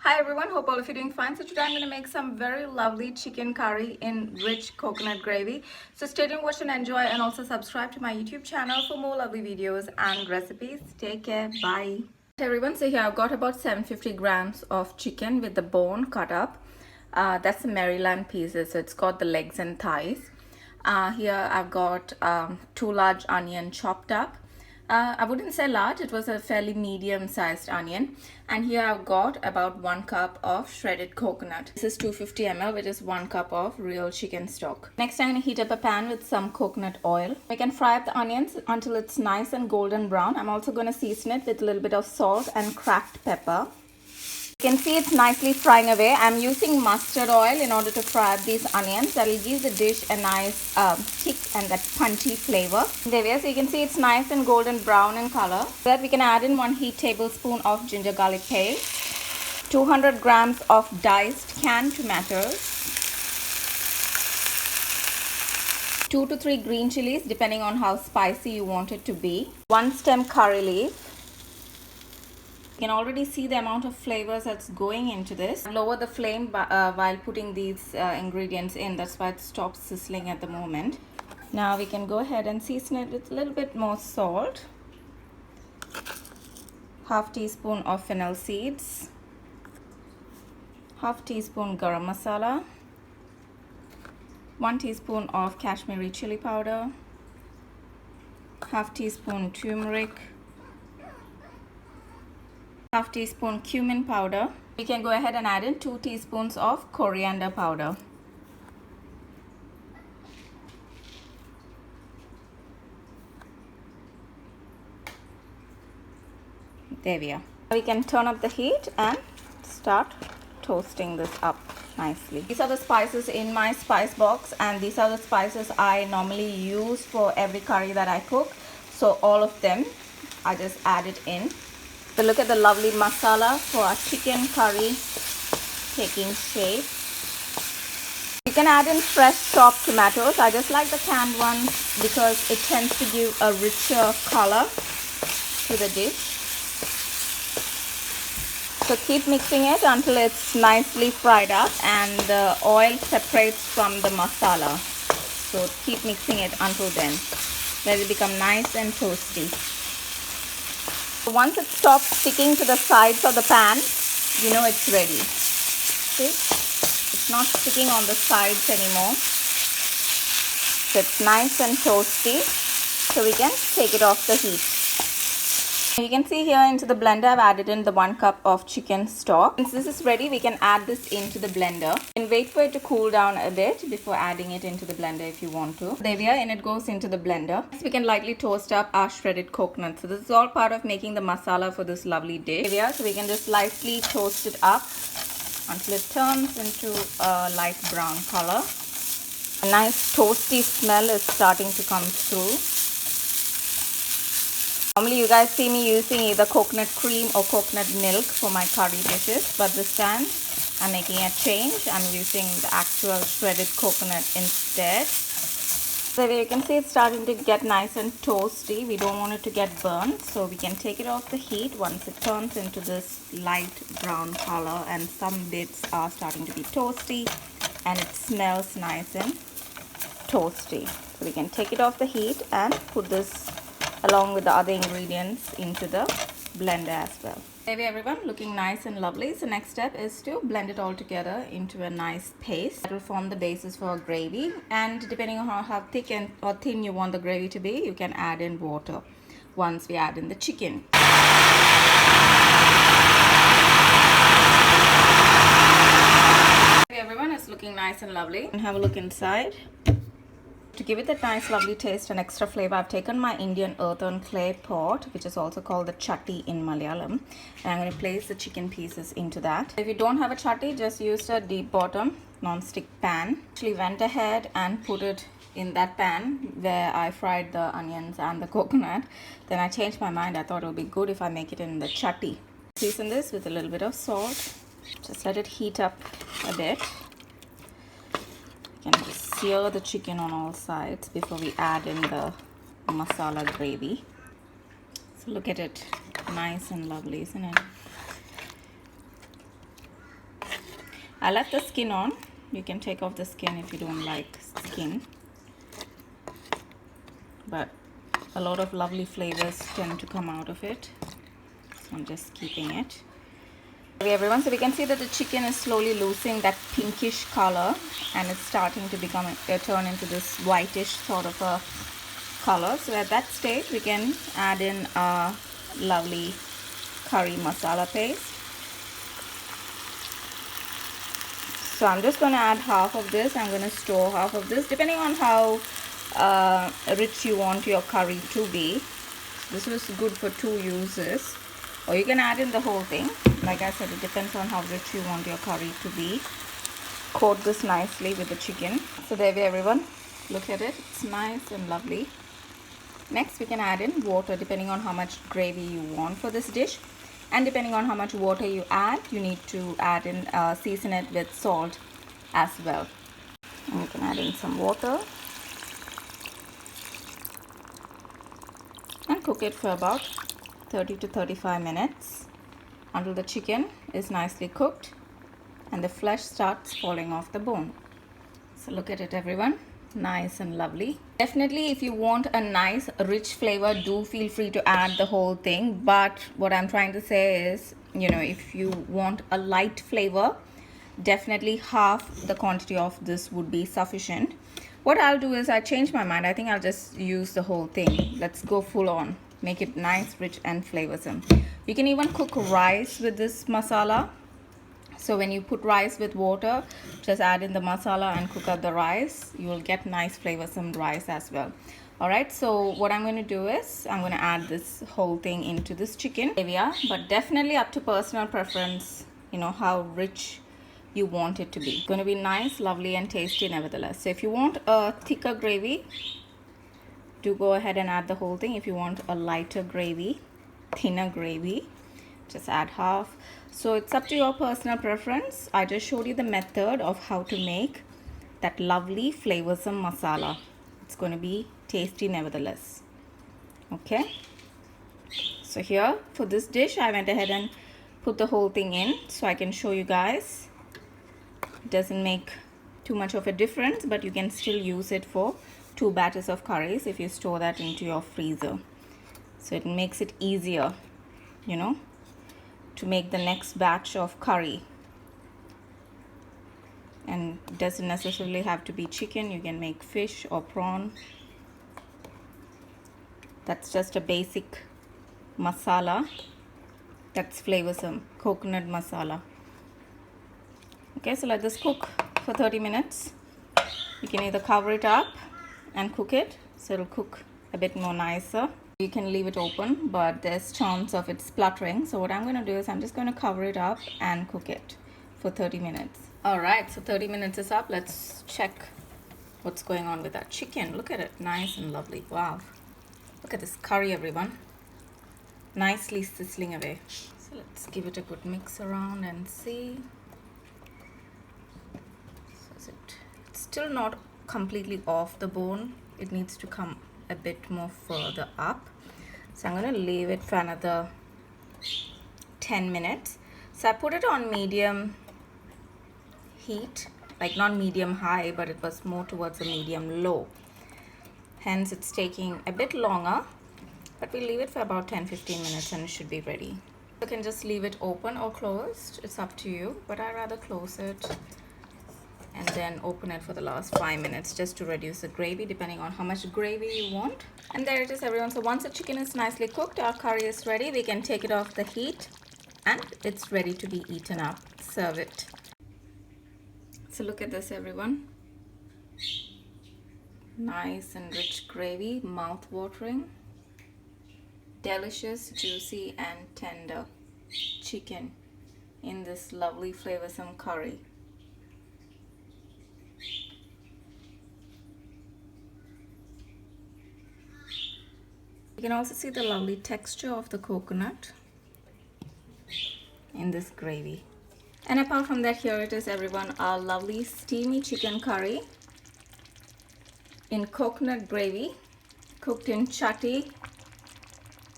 Hi everyone, hope all of you are doing fine. So today I'm going to make some very lovely chicken curry in rich coconut gravy. So stay tuned, watch and enjoy, and also subscribe to my YouTube channel for more lovely videos and recipes. Take care, bye. Hey everyone, so here I've got about 750 grams of chicken with the bone cut up. That's the Maryland pieces, so it's got the legs and thighs. Here I've got 2 large onion chopped up. I wouldn't say large, it was a fairly medium sized onion. And here I've got about 1 cup of shredded coconut. This is 250 ml, which is 1 cup of real chicken stock. Next I'm going to heat up a pan with some coconut oil. We can fry up the onions until it's nice and golden brown. I'm also going to season it with a little bit of salt and cracked pepper. You can see it's nicely frying away. I'm using mustard oil in order to fry up these onions. That will give the dish a nice thick and that punchy flavor. There we are. So you can see it's nice and golden brown in color. So that we can add in 1 heaped tablespoon of ginger garlic paste, 200 grams of diced canned tomatoes, 2 to 3 green chilies depending on how spicy you want it to be, 1 stem curry leaf. You can already see the amount of flavors that's going into this. Lower the flame while putting these ingredients in. That's why it stops sizzling at the moment. Now we can go ahead and season it with a little bit more salt. Half teaspoon of fennel seeds. Half teaspoon garam masala. 1 teaspoon of Kashmiri chili powder. Half teaspoon turmeric. Half teaspoon cumin powder. We can go ahead and add in 2 teaspoons of coriander powder. There we are. We can turn up the heat and start toasting this up nicely. These are the spices in my spice box, and these are the spices I normally use for every curry that I cook. So all of them I just add it in. So look at the lovely masala for our chicken curry taking shape. You can add in fresh chopped tomatoes. I just like the canned ones because it tends to give a richer color to the dish. So keep mixing it until it's nicely fried up and the oil separates from the masala. So keep mixing it until then. Let it become nice and toasty. Once it stops sticking to the sides of the pan, you know it's ready. See? It's not sticking on the sides anymore. So it's nice and toasty. So we can take it off the heat. You can see here into the blender I've added in the 1 cup of chicken stock. Once this is ready, we can add this into the blender and wait for it to cool down a bit before adding it into the blender if you want to. There we are, and it goes into the blender. Next, we can lightly toast up our shredded coconut. So this is all part of making the masala for this lovely dish. There we are, so we can just lightly toast it up until it turns into a light brown color. A nice toasty smell is starting to come through. Normally you guys see me using either coconut cream or coconut milk for my curry dishes, but this time I'm making a change. I'm using the actual shredded coconut instead. So you can see it's starting to get nice and toasty. We don't want it to get burnt, so we can take it off the heat once it turns into this light brown color and some bits are starting to be toasty and it smells nice and toasty. So we can take it off the heat and put this along with the other ingredients into the blender as well. Hey everyone, looking nice and lovely. So next step is to blend it all together into a nice paste that will form the basis for a gravy, and depending on how thick or thin you want the gravy to be, you can add in water once we add in the chicken. Hey everyone, it's looking nice and lovely. And have a look inside. To give it that nice lovely taste and extra flavor, I've taken my Indian earthen clay pot, which is also called the chatti in Malayalam, and I'm going to place the chicken pieces into that. If you don't have a chatti, just use a deep bottom non-stick pan. Actually went ahead and put it in that pan where I fried the onions and the coconut. Then I changed my mind. I thought it would be good if I make it in the chatti. Season this with a little bit of salt. Just let it heat up a bit. You can just sear the chicken on all sides before we add in the masala gravy. So look at it, nice and lovely, isn't it? I left the skin on. You can take off the skin if you don't like skin. But a lot of lovely flavors tend to come out of it. So I'm just keeping it. Okay, everyone, so we can see that the chicken is slowly losing that pinkish color and it's starting to become turn into this whitish sort of a color. So at that stage we can add in a lovely curry masala paste. So I'm just going to add half of this. I'm going to store half of this depending on how rich you want your curry to be. This was good for 2 uses, or you can add in the whole thing. Like I said, it depends on how rich you want your curry to be. Coat this nicely with the chicken. So there we are, everyone. Look at it. It's nice and lovely. Next we can add in water depending on how much gravy you want for this dish, and depending on how much water you add, you need to add in season it with salt as well. And you can add in some water and cook it for about 30 to 35 minutes until the chicken is nicely cooked and the flesh starts falling off the bone. So look at it, everyone. Nice and lovely. Definitely, if you want a nice rich flavor, do feel free to add the whole thing. But what I'm trying to say is, if you want a light flavor, definitely half the quantity of this would be sufficient. What I'll do is I change my mind. I think I'll just use the whole thing. Let's go full on. Make it nice, rich and flavorsome. You can even cook rice with this masala. So when you put rice with water, just add in the masala and cook up the rice. You will get nice flavorsome rice as well. Alright, so what I'm going to do is I'm going to add this whole thing into this chicken gravy, but definitely up to personal preference, how rich you want it to be. It's going to be nice, lovely and tasty nevertheless. So if you want a thicker gravy, do go ahead and add the whole thing. If you want a lighter gravy, thinner gravy, just add half. So it's up to your personal preference. I just showed you the method of how to make that lovely flavorsome masala. It's going to be tasty nevertheless. Okay, so here for this dish I went ahead and put the whole thing in so I can show you guys. It doesn't make too much of a difference, but you can still use it for 2 batches of curries if you store that into your freezer. So it makes it easier, to make the next batch of curry. And it doesn't necessarily have to be chicken. You can make fish or prawn. That's just a basic masala that's flavorsome, coconut masala. Okay, so let this cook for 30 minutes. You can either cover it up and cook it, so it'll cook a bit more nicer. You can leave it open, but there's chance of it spluttering. So what I'm going to do is I'm just going to cover it up and cook it for 30 minutes. Alright, so 30 minutes is up. Let's check what's going on with that chicken. Look at it, nice and lovely. Wow, look at this curry, everyone. Nicely sizzling away. So let's give it a good mix around and see. So it's still not completely off the bone. It needs to come a bit more further up. So I'm going to leave it for another 10 minutes. So I put it on medium heat, like not medium high, but it was more towards a medium low. Hence it's taking a bit longer, but we'll leave it for about 10-15 minutes and it should be ready. You can just leave it open or closed, it's up to you, but I rather close it and then open it for the last 5 minutes just to reduce the gravy depending on how much gravy you want. And there it is, everyone. So once the chicken is nicely cooked, our curry is ready. We can take it off the heat and it's ready to be eaten up. Serve it. So look at this, everyone. Nice and rich gravy, mouth-watering, delicious, juicy and tender chicken in this lovely flavorsome curry. You can also see the lovely texture of the coconut in this gravy. And apart from that, here it is, everyone, our lovely steamy chicken curry in coconut gravy, cooked in chatti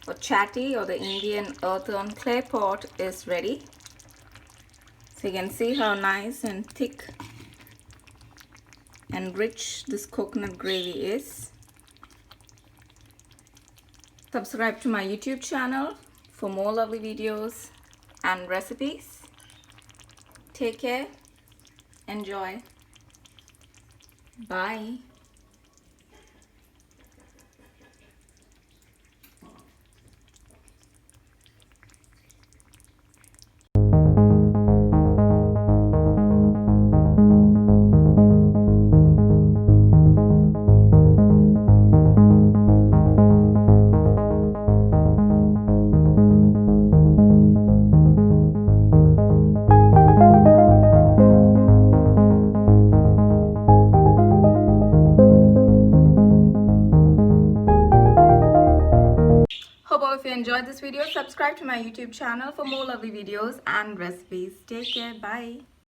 or the Indian earthen clay pot is ready. So you can see how nice and thick and rich this coconut gravy is. Subscribe to my YouTube channel for more lovely videos and recipes. Take care. Enjoy. Bye. Hope all of you enjoyed this video. Subscribe to my YouTube channel for more lovely videos and recipes. Take care. Bye.